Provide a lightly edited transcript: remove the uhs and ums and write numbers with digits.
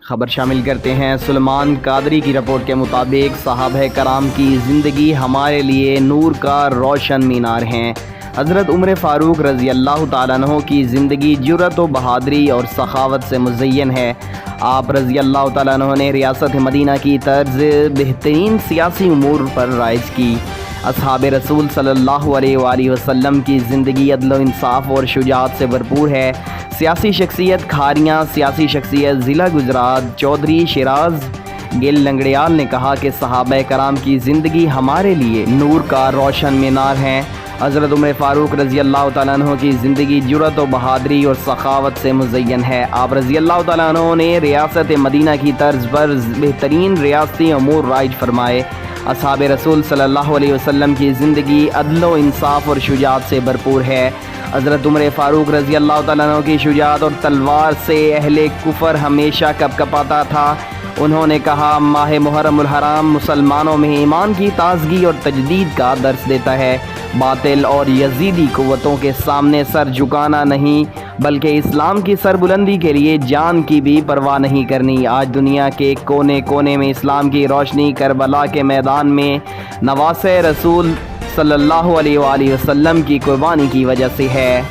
خبر شامل کرتے ہیں۔ سلمان قادری کی رپورٹ کے مطابق صحابہ کرام کی زندگی ہمارے لیے نور کا روشن مینار ہیں۔ حضرت عمر فاروق رضی اللہ تعالیٰ عنہ کی زندگی جرأت و بہادری اور سخاوت سے مزین ہے۔ آپ رضی اللہ تعالیٰ عنہ نے ریاست مدینہ کی طرز بہترین سیاسی امور پر رائج کی۔ اصحاب رسول صلی اللہ علیہ وآلہ وسلم کی زندگی عدل و انصاف اور شجاعت سے بھرپور ہے۔ سیاسی شخصیت کھاریاں، سیاسی شخصیت ضلع گجرات چودھری شیراز گل لنگڑیال نے کہا کہ صحابہ کرام کی زندگی ہمارے لیے نور کا روشن مینار ہیں۔ حضرت عمر فاروق رضی اللہ تعالیٰ عنہ کی زندگی جرأت و بہادری اور سخاوت سے مزین ہے۔ آپ رضی اللہ تعالیٰ عنہ نے ریاست مدینہ کی طرز پر بہترین ریاستی امور رائج فرمائے۔ اصحاب رسول صلی اللہ علیہ وسلم کی زندگی عدل و انصاف اور شجاعت سے بھرپور ہے۔ حضرت عمر فاروق رضی اللہ تعالیٰ عنہ کی شجاعت اور تلوار سے اہل کفر ہمیشہ کپکپاتا تھا۔ انہوں نے کہا، ماہ محرم الحرام مسلمانوں میں ایمان کی تازگی اور تجدید کا درس دیتا ہے۔ باطل اور یزیدی قوتوں کے سامنے سر جھکانا نہیں بلکہ اسلام کی سربلندی کے لیے جان کی بھی پرواہ نہیں کرنی۔ آج دنیا کے کونے کونے میں اسلام کی روشنی کربلا کے میدان میں نواسہ رسول صلی اللہ علیہ وآلہ وسلم کی قربانی کی وجہ سے ہے۔